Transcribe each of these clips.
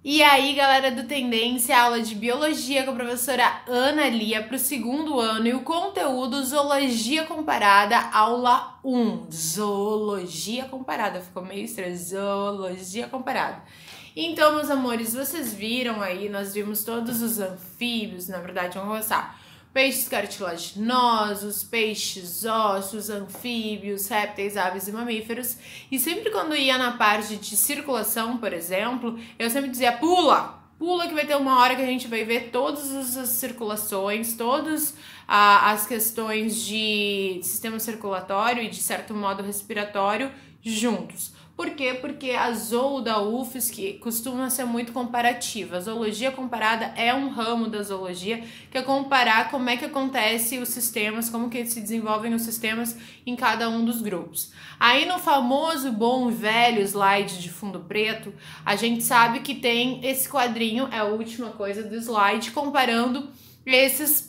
E aí, galera do Tendência, aula de Biologia com a professora Ana Lia para o 2º ano e o conteúdo Zoologia Comparada, aula 1. Zoologia Comparada, ficou meio estranho, Zoologia Comparada. Então, meus amores, vocês viram aí, nós vimos todos os anfíbios, na verdade, vamos começar. Peixes cartilaginosos, peixes ossos, anfíbios, répteis, aves e mamíferos. E sempre quando ia na parte de circulação, por exemplo, eu sempre dizia pula, pula que vai ter uma hora que a gente vai ver todas as circulações, todas as questões de sistema circulatório e de certo modo respiratório juntos. Por quê? Porque a zoo da UFSC costuma ser muito comparativa. A zoologia comparada é um ramo da zoologia que é comparar como é que acontece os sistemas, como que se desenvolvem os sistemas em cada um dos grupos. Aí no famoso bom e velho slide de fundo preto, a gente sabe que tem esse quadrinho, é a última coisa do slide, comparando esses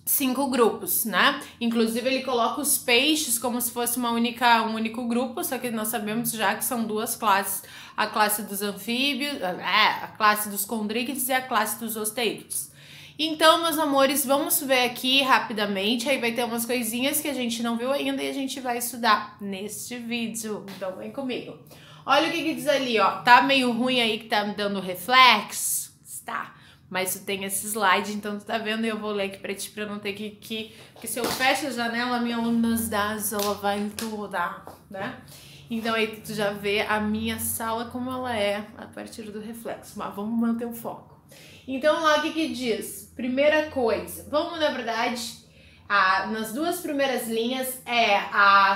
5 grupos, né? Inclusive ele coloca os peixes como se fosse um único grupo, só que nós sabemos já que são duas classes, a classe dos anfíbios, a classe dos condríquides e a classe dos osteídeos. Então, meus amores, vamos ver aqui rapidamente, aí vai ter umas coisinhas que a gente não viu ainda e a gente vai estudar neste vídeo, então vem comigo. Olha o que diz ali, ó, tá meio ruim aí que tá me dando reflexo? Está. Mas tu tem esse slide, então tu tá vendo e eu vou ler aqui pra ti pra não ter que porque se eu fecho a janela, a minha luminosidade ela vai entudar, né? Então aí tu já vê a minha sala como ela é a partir do reflexo, mas vamos manter o foco. Então lá o que diz? Primeira coisa, vamos na verdade, nas duas primeiras linhas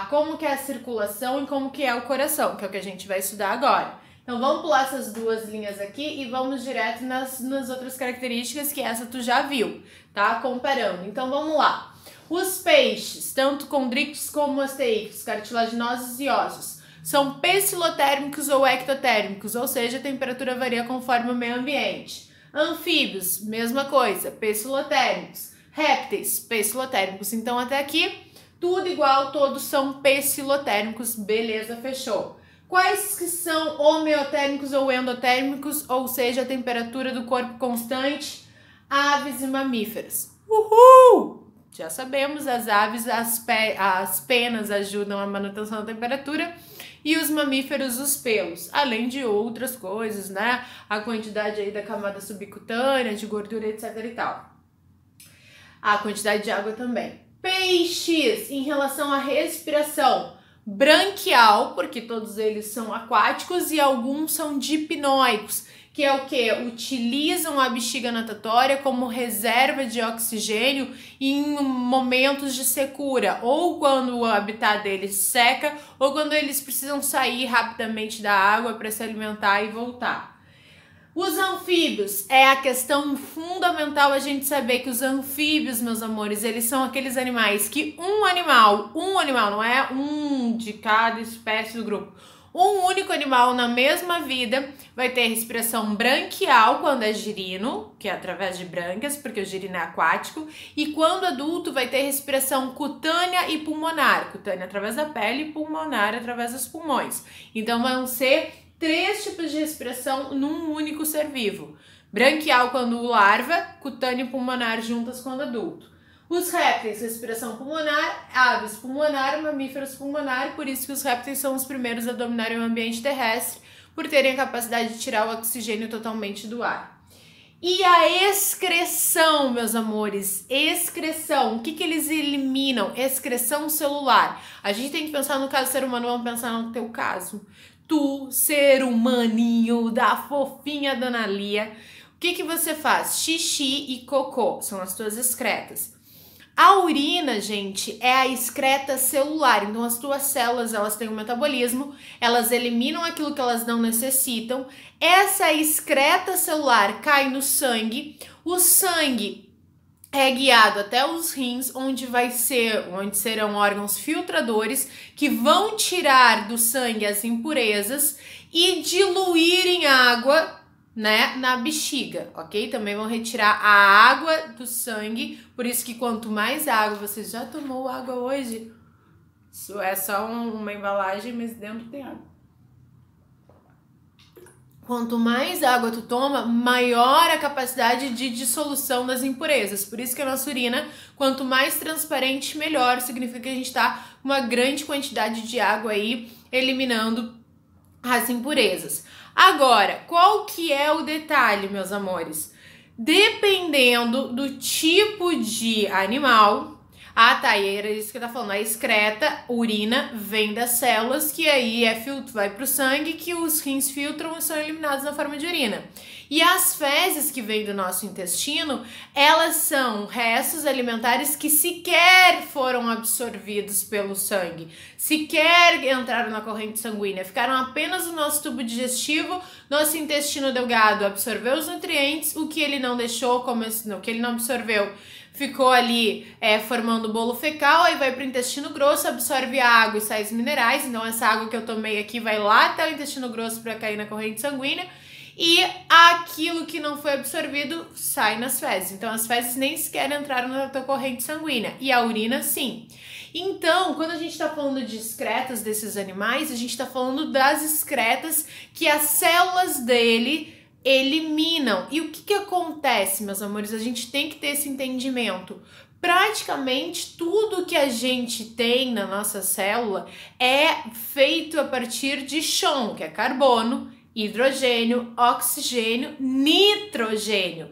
como que é a circulação e como que é o coração, que é o que a gente vai estudar agora. Então vamos pular essas duas linhas aqui e vamos direto nas outras características que essa tu já viu, tá? Comparando. Então vamos lá. Os peixes, tanto condríquitos como osteídeos, cartilaginosos e ossos, são pecilotérmicos ou ectotérmicos, ou seja, a temperatura varia conforme o meio ambiente. Anfíbios, mesma coisa, pecilotérmicos. Répteis, pecilotérmicos. Então até aqui, tudo igual, todos são pecilotérmicos, beleza, fechou. Quais que são homeotérmicos ou endotérmicos, ou seja, a temperatura do corpo constante? Aves e mamíferos. Uhul! Já sabemos, as aves, as penas ajudam a manutenção da temperatura e os mamíferos, os pelos, além de outras coisas, né? A quantidade aí da camada subcutânea, de gordura, etc e tal. A quantidade de água também. Peixes, em relação à respiração, branquial, porque todos eles são aquáticos e alguns são dipnoicos, que é o que? Utilizam a bexiga natatória como reserva de oxigênio em momentos de secura, ou quando o habitat deles seca, ou quando eles precisam sair rapidamente da água para se alimentar e voltar. Os anfíbios, é a questão fundamental a gente saber que os anfíbios, meus amores, eles são aqueles animais que um animal, não é um de cada espécie do grupo, um único animal na mesma vida vai ter respiração branquial quando é girino, que é através de brânquias, porque o girino é aquático, e quando adulto vai ter respiração cutânea e pulmonar, cutânea através da pele e pulmonar através dos pulmões. Então vão ser 3 tipos de respiração num único ser vivo. Branquial quando larva, cutânea e pulmonar juntas quando adulto. Os répteis, respiração pulmonar, aves pulmonar, mamíferos pulmonar, por isso que os répteis são os primeiros a dominarem o ambiente terrestre, por terem a capacidade de tirar o oxigênio totalmente do ar. E a excreção, meus amores, excreção, o que eles eliminam? Excreção celular. A gente tem que pensar no caso do ser humano, vamos pensar no teu caso. Tu, ser humaninho da fofinha Dona Lia, o que você faz? Xixi e cocô, são as tuas excretas. A urina, gente, é a excreta celular, então as tuas células, elas têm um metabolismo, elas eliminam aquilo que elas não necessitam, essa excreta celular cai no sangue, o sangue é guiado até os rins, onde serão órgãos filtradores que vão tirar do sangue as impurezas e diluir em água, né, na bexiga, ok? Também vão retirar a água do sangue, por isso que quanto mais água, você já tomou água hoje? Isso é só uma embalagem, mas dentro tem água. quanto mais água tu toma, maior a capacidade de dissolução das impurezas. Por isso que a nossa urina, quanto mais transparente, melhor. Significa que a gente tá com uma grande quantidade de água aí, eliminando as impurezas. Agora, qual que é o detalhe, meus amores? Dependendo do tipo de animal... Ah, tá, e era isso que eu tava falando. A excreta, urina, vem das células, que aí vai pro sangue, que os rins filtram e são eliminados na forma de urina. E as fezes que vêm do nosso intestino, elas são restos alimentares que sequer foram absorvidos pelo sangue, sequer entraram na corrente sanguínea, ficaram apenas no nosso tubo digestivo, nosso intestino delgado absorveu os nutrientes, o que ele não deixou, o que ele não absorveu, ficou ali formando bolo fecal, aí vai para o intestino grosso, absorve a água e sais minerais, então essa água que eu tomei aqui vai lá até o intestino grosso para cair na corrente sanguínea, e aquilo que não foi absorvido sai nas fezes. Então as fezes nem sequer entraram na tua corrente sanguínea, e a urina sim. Então, quando a gente está falando de excretas desses animais, a gente está falando das excretas que as células dele eliminam. E o que acontece, meus amores? A gente tem que ter esse entendimento. Praticamente tudo que a gente tem na nossa célula é feito a partir de chão, que é carbono, hidrogênio, oxigênio, nitrogênio.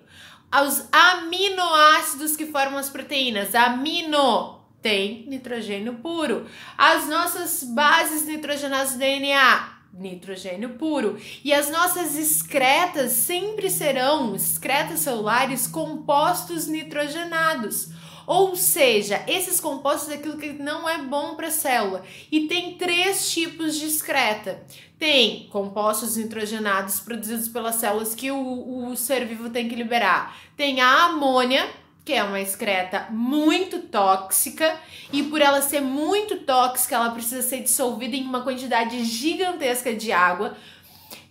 Os aminoácidos que formam as proteínas, amino, tem nitrogênio puro. As nossas bases nitrogenadas do DNA, nitrogênio puro. E as nossas excretas sempre serão excretas celulares compostos nitrogenados. Ou seja, esses compostos é aquilo que não é bom para a célula. E tem 3 tipos de excreta. Tem compostos nitrogenados produzidos pelas células que o ser vivo tem que liberar. Tem a amônia, que é uma excreta muito tóxica, e por ela ser muito tóxica, ela precisa ser dissolvida em uma quantidade gigantesca de água.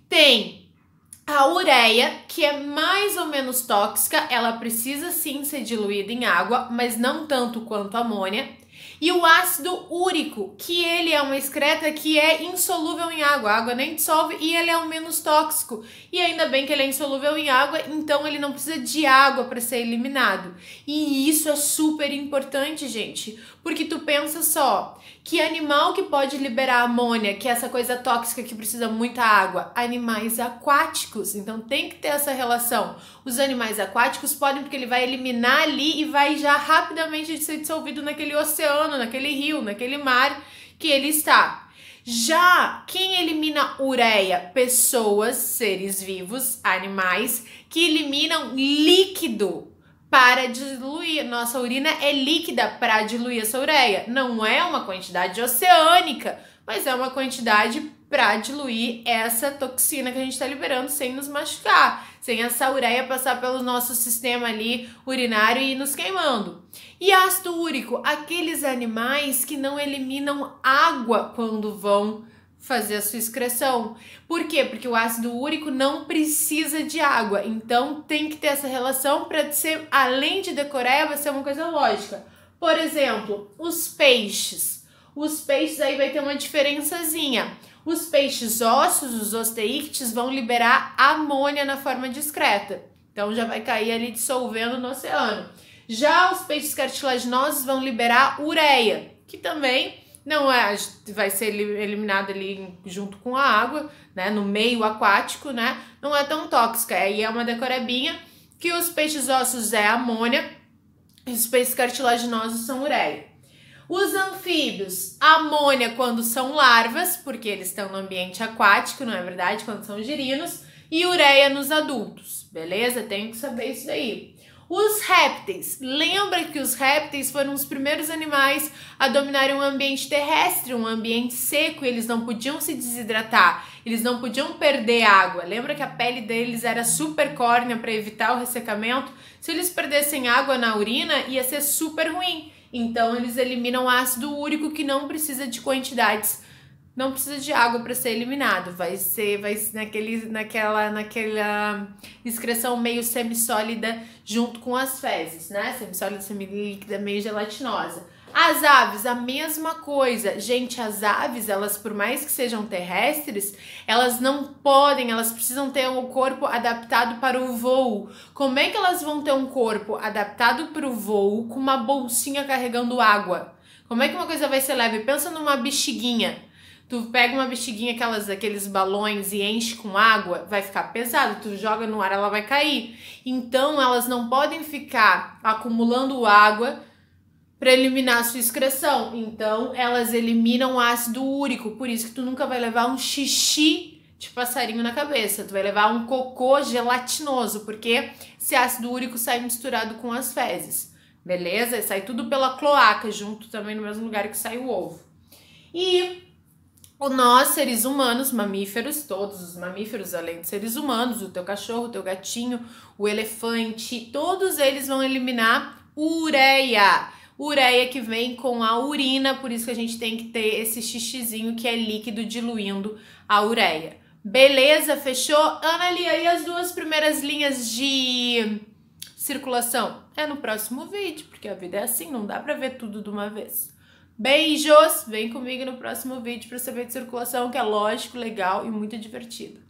Tem a ureia, que é mais ou menos tóxica, ela precisa sim ser diluída em água, mas não tanto quanto a amônia. E o ácido úrico, que ele é uma excreta que é insolúvel em água, a água nem dissolve e ele é o menos tóxico. E ainda bem que ele é insolúvel em água, então ele não precisa de água para ser eliminado. E isso é super importante, gente, porque tu pensa só, que animal que pode liberar amônia, que é essa coisa tóxica que precisa muita água? Animais aquáticos, então tem que ter essa relação. Os animais aquáticos podem, porque ele vai eliminar ali e vai já rapidamente ser dissolvido naquele oceano, naquele rio, naquele mar que ele está. Já quem elimina ureia? Pessoas, seres vivos, animais, que eliminam líquido para diluir. Nossa urina é líquida para diluir essa ureia. Não é uma quantidade oceânica, mas é uma quantidade para diluir essa toxina que a gente está liberando sem nos machucar, sem essa ureia passar pelo nosso sistema ali urinário e ir nos queimando. E ácido úrico, aqueles animais que não eliminam água quando vão fazer a sua excreção. Por quê? Porque o ácido úrico não precisa de água, então tem que ter essa relação para ser, além de decoreba, ser uma coisa lógica. Por exemplo, os peixes. Os peixes aí vai ter uma diferençazinha. Os peixes ossos, os osteíctes, vão liberar amônia na forma discreta. Então já vai cair ali dissolvendo no oceano. Já os peixes cartilaginosos vão liberar ureia, que também não é, vai ser eliminado ali junto com a água, né, no meio aquático, né, não é tão tóxica. Aí é uma decorebinha que os peixes ossos é amônia e os peixes cartilaginosos são ureia. Os anfíbios, amônia quando são larvas, porque eles estão no ambiente aquático, não é verdade? Quando são girinos, e ureia nos adultos, beleza? Tem que saber isso daí. Os répteis, lembra que os répteis foram os primeiros animais a dominarem um ambiente terrestre, um ambiente seco, e eles não podiam se desidratar, eles não podiam perder água. Lembra que a pele deles era super córnea para evitar o ressecamento? Se eles perdessem água na urina, ia ser super ruim. Então eles eliminam ácido úrico, que não precisa de quantidades, não precisa de água para ser eliminado. Vai ser naquela excreção meio semissólida junto com as fezes, né? Semissólida, semilíquida, meio gelatinosa. As aves, a mesma coisa. Gente, as aves, elas por mais que sejam terrestres, elas não podem, elas precisam ter um corpo adaptado para o voo. Como é que elas vão ter um corpo adaptado para o voo com uma bolsinha carregando água? Como é que uma coisa vai ser leve? Pensa numa bexiguinha. Tu pega uma bexiguinha, aqueles balões e enche com água, vai ficar pesado. Tu joga no ar, ela vai cair. Então, elas não podem ficar acumulando água para eliminar a sua excreção. Então, elas eliminam o ácido úrico. Por isso que tu nunca vai levar um xixi de passarinho na cabeça. Tu vai levar um cocô gelatinoso, porque esse ácido úrico sai misturado com as fezes. Beleza? Sai tudo pela cloaca, junto também no mesmo lugar que sai o ovo. E nós, seres humanos, mamíferos, todos os mamíferos, além de seres humanos, o teu cachorro, o teu gatinho, o elefante, todos eles vão eliminar ureia. Ureia que vem com a urina, por isso que a gente tem que ter esse xixizinho que é líquido diluindo a ureia. Beleza? Fechou? Ana Lia, e as duas primeiras linhas de circulação? É no próximo vídeo, porque a vida é assim, não dá pra ver tudo de uma vez. Beijos! Vem comigo no próximo vídeo para saber de circulação, que é lógico, legal e muito divertido.